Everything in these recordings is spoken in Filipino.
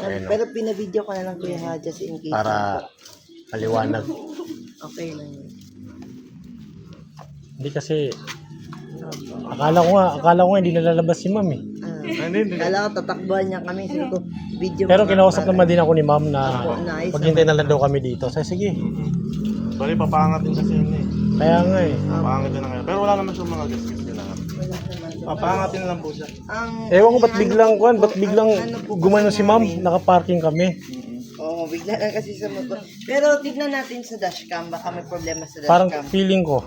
Ayan, Pero pinabideo ko na lang Kuya ha, just in case. para maliwanag. Okay lang yun. Hindi kasi, akala ko nga hindi nalalabas si ma'am eh. Kala ko tatakbuhan niya kami. Sabi ko, video Pero mo nga kinausap para- naman din ako ni ma'am na Opo, nice. maghintay na lang daw kami dito. So, sige. Sorry, papangatin kasi yun eh. Kaya nga eh. Papangatin na kayo. Pero wala naman siyang mga guest kailangan. Wala naman. Papangatin lang po siya. Ewan ko ba't biglang gumano si ma'am, nakaparking kami. Oo, bigla na kasi sa motor. Pero tignan natin sa dashcam, baka may problema sa Parang dashcam. feeling ko.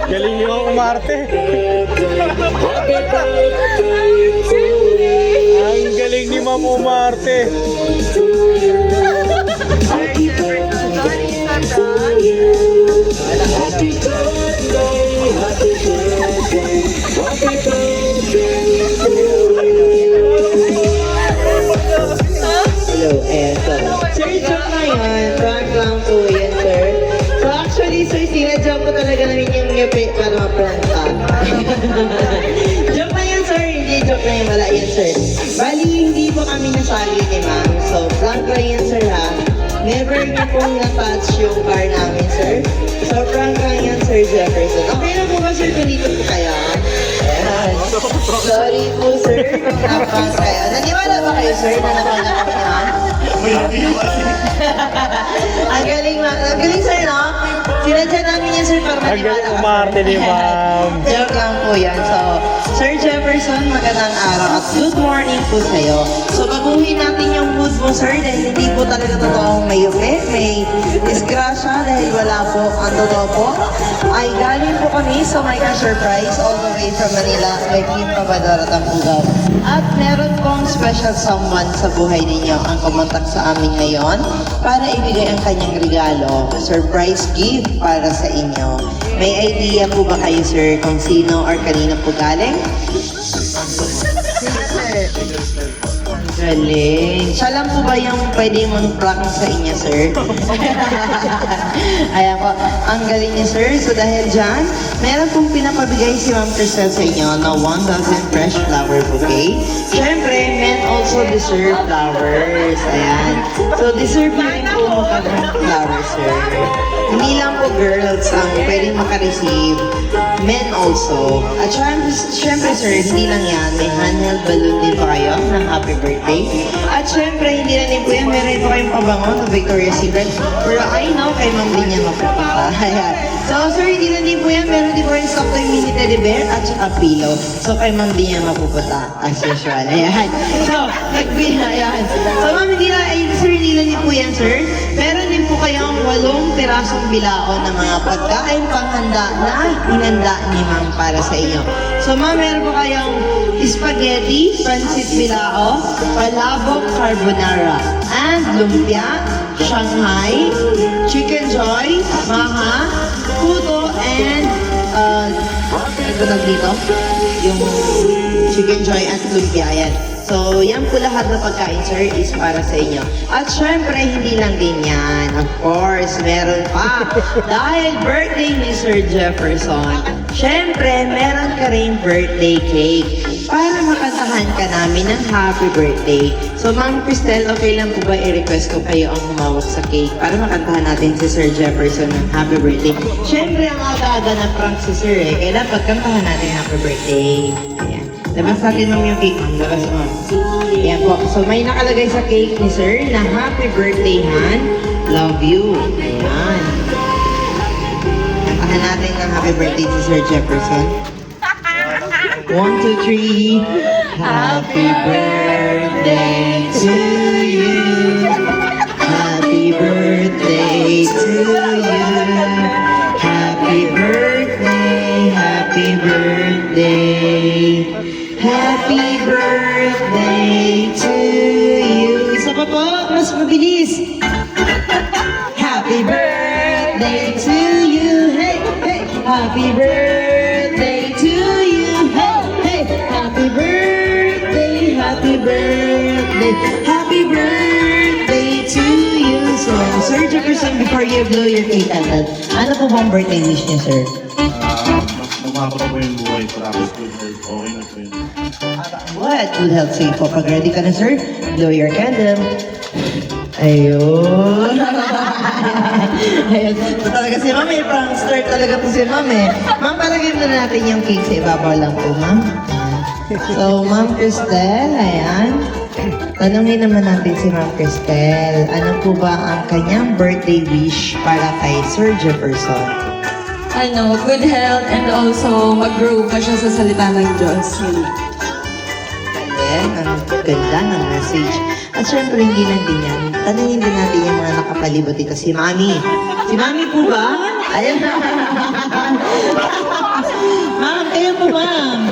Galing niyo ang umarte. Ang galing ni ma'am umarte. Hello, eto. Sir, joke na yun. Prank lang po yan, sir. So actually, sir, sinadya ko talaga namin yung ngipi para ma-prank ka. Joke na yan, sir. Hindi, joke na yan. Wala yan, sir. Bali, hindi po kami nasali ni ma'am. So, prank lang yan, sir, ha. Never niyo pong na-touch yung car namin, sir. So, prank lang yan, Sir Jefferson. Okay na po ba, sir, kung dito po kayo? Ayan. Sorry po, sir. Naprank kayo. Naniwala ba kayo, sir, na naprank kami, ha? Ang galing, sir, no? Sinadya namin yan, sir, para Ang maniwala galing ka, sir. umarte ni ma'am. Joke lang po yan. So, Sir Jefferson, magandang araw at good morning po sa'yo. So, baguhin natin yung mood mo, sir, dahil hindi po talaga totoong may upit, may disgrasya dahil wala po. Ang totoo po ay galing po kami sa Micah Surprise all the way from Manila kay Kim Papador at Ampugaw. At meron pong special someone sa buhay ninyo ang kumontak sa amin ngayon para ibigay ang kanyang regalo, surprise gift para sa inyo. May idea po ba kayo, sir, kung sino or kanino po galing? Galing. Siya lang po ba yung pwede mag-prank sa inyo, sir? Ayan po. Ang galing niya, sir. So dahil dyan, meron pong pinapabigay si Ma'am Cristel sa inyo na 1,000 fresh flower bouquet. Siyempre, men also deserve flowers. Ayan. So deserve nyo rin po magkaroon ng flowers, sir. Hindi lang po girls ang pwedeng makareceive. Men also. At syempre, sir, hindi lang yan. May handheld balloon din pa kayo ng happy birthday. At syempre, hindi na din po yan. Meron po kayong pabango na Victoria's Secret. Pero I know kay Ma'am din yan mapupunta. Ayan. So, sir, hindi na din po yan. Meron din po yung stock toy mini teddy bear at saka pillow. So, kay Ma'am din yan mapupunta. As usual. Ayan. So, ayan. So, Ma'am, hindi na, sir, hindi na din po yan, sir. Meron din po kayong 8 pirasong bilaon ng mga pagkain panghanda na hinanda ni Ma'am para sa inyo. So, Ma'am, meron po kayong spaghetti, pancit bilao, palabok carbonara, and lumpia, Shanghai, chicken joy, maha, puto, and ito na dito, yung chicken joy at lumpia, yan. So, yan po lahat na pagkain, sir, is para sa inyo. At syempre, hindi lang din yan. Of course, meron pa. Dahil birthday ni Sir Jefferson, syempre, meron ka rin birthday cake para makantahan ka namin ng happy birthday. So, Ma'am Cristel, okay lang po ba i-request ko kayo ang humawak sa cake para makantahan natin si Sir Jefferson ng happy birthday? Syempre, ang aga-aga na prank si Sir eh. Kaya dapat kantahan natin happy birthday. Ayan. Labas natin ma'am yung cake, ma'am. Labas ma'am. Ayan po. So, may nakalagay sa cake ni Sir na happy birthday, Han. Love you. Ayan. Kantahan natin ng happy birthday si Sir Jefferson. 1, 2, 3. Happy birthday to you. Happy birthday to you. Happy birthday, happy birthday. Happy birthday to you. Isa pa po, mas mabilis. Happy birthday to you. Hey, hey. Happy birthday to you. Hey, hey. Happy birthday, happy birthday. Happy birthday to you. So, Sir Jefferson, before you blow your cake candle, ano po bang birthday wish niyo, sir? Mas lumabot po yung buhay ko. Tapos good health. Okay na po yun. What? Good health. Sige po, pag ready ka na, sir, blow your candle. Ayun. Ayun. So talaga si ma'am, eh, prankster talaga po si ma'am eh. Ma'am, palagay na natin yung cake sa ibabaw lang po, ma'am. So, Ma'am Cristel, ayan. Tanungin naman natin si Ma'am Cristel, ano po ba ang kanyang birthday wish para kay Sir Jefferson? Good health and also mag-grow pa siya sa salita ng Diyos. Ayan, ang ganda ng message. At syempre, hindi lang din yan. Tanungin din natin yung mga nakapalibot dito. Si Mami. Si Mami po ba? Ayan na. Ma'am, kayo po, ma'am.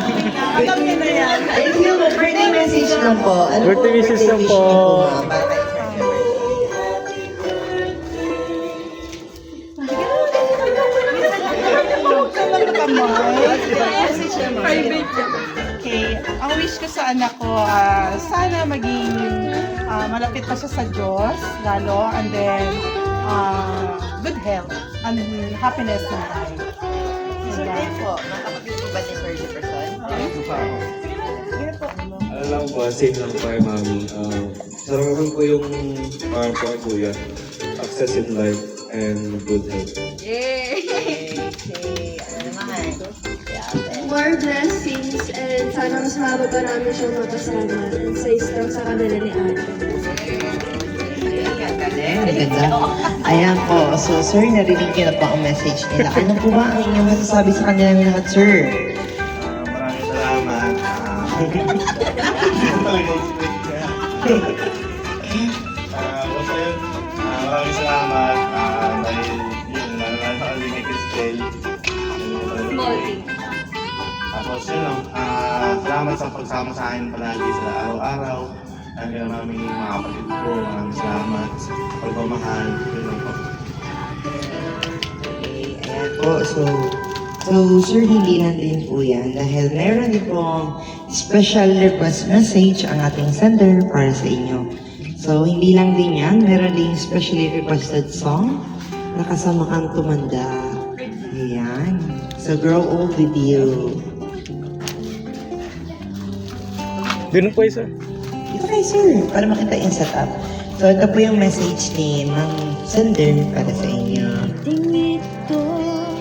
Alam niyo na yan. Ayun yung birthday message lang po. Ano Birthday po message lang wish po. niyo ma'am? Para kay Sir Okay, ang wish ko sa anak ko, sana maging malapit pa siya sa Diyos, lalo, and then good health and happiness in life. Sir din po, nakapagod po ba ni Sir Jefferson? Ano lang po, same lang po kay mami. Sarang po yung parang po kay kuya. Success in life and good health. Okay, ano naman? More blessings and sana mas marami siyang makasama and safe lang sa kanila ni Ate. Ang ganda. Ayan po. So, sir, narinig niyo na po ang message nila. Ano po ba ang inyong masasabi sa kanilang lahat, sir? Maraming salamat. Basta yun, maraming salamat. Dahil yun, nananakali kay Cristel. Small thing. Tapos yun lang, salamat sa pagsama sa akin palagi sa araw-araw. Hanggang namin mga kapatid ko, maraming salamat sa pagmamahal. Yun lang po. Ayan po. So, sir, hindi lang din po yan. Dahil meron din pong special request message ang ating sender para sa inyo. So, hindi lang din yan. Meron din specially requested song na kasama kang tumanda. Ayan. So, grow old with you. Doon po sir. Ito kay sir, para makita yung setup. So, ito po yung message ni Ma'am Sender para sa inyo.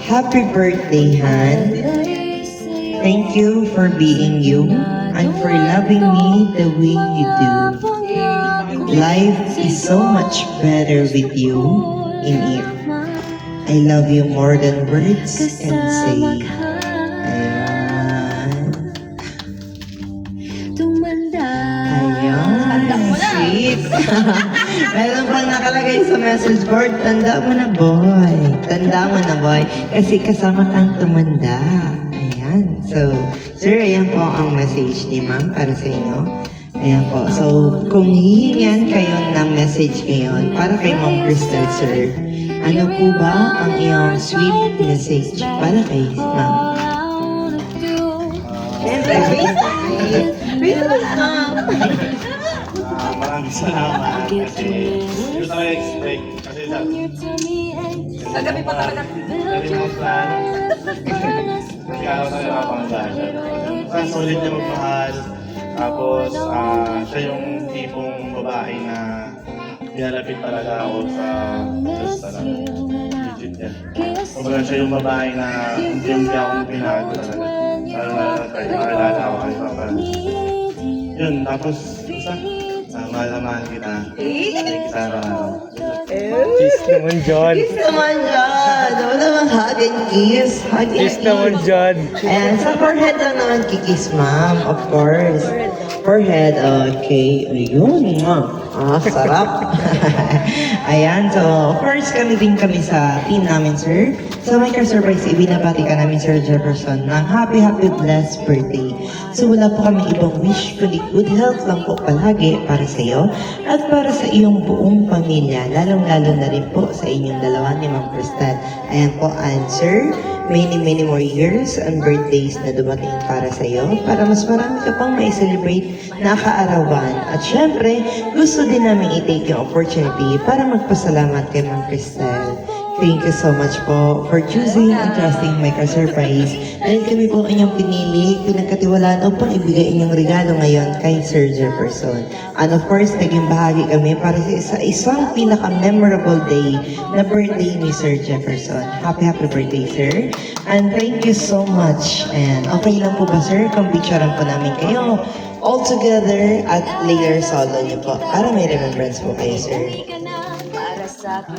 Happy birthday, Han. Thank you for being you and for loving me the way you do. Life is so much better with you in it. I love you more than words can say. Ayan, sweet. Meron pang nakalagay sa message board, tanda mo na boy. Tanda mo na boy. Kasi kasama kang tumanda. Ayan. So, sir, ayan po ang message ni ma'am para sa inyo. Ayan po. So, kung hihingan kayo ng message ngayon para kay Ma'am Cristel, sir, ano po ba ang iyong sweet message para kay ma'am? Maraming salamat kasi hindi ko talaga expect kasi sa gabi pa talaga hindi mo plan kasi araw talaga nakapanggaan siya solid niya magmahal tapos siya yung tipong babae na nilalapit talaga ako sa Diyos talaga legit yan kumbaga siya yung babae na hindi akong pinago talaga lalo na kahit nakilala ako kay Papa yun tapos basta mahal kita. Sana Kiss naman dyan. Kiss naman dyan. Ano naman, hug and kiss. Hug and Kiss naman dyan. Ayan, sa forehead lang naman kikis, ma'am. Of course. Forehead, okay. Ayun, sarap. Ayan, so, of course, kami kami sa team namin, sir. So, may ka-surprise, ibinabati ka namin, Sir Jefferson, ng happy, blessed birthday. So, wala po kami ibang wish, kundi good health lang po palagi para sa iyo at para sa iyong buong pamilya, lalong-lalo na rin po sa inyong dalawa ni Ma'am Cristel. Ayan po, answer. many more years and birthdays na dumating para sa'yo, para mas marami ka pang mai-celebrate na kaarawan. At syempre, gusto din namin i-take yung opportunity para magpasalamat kay Ma'am Cristel. Thank you so much po for choosing and trusting Micro Surprise. Dahil kami po inyong pinili, pinagkatiwalaan upang ibigay inyong regalo ngayon kay Sir Jefferson. And of course, naging bahagi kami para sa isang pinaka-memorable day na birthday ni Sir Jefferson. Happy birthday, sir. And thank you so much. And okay lang po ba, sir, kung picturean po namin kayo all together at later solo niyo po para may remembrance po kayo, sir.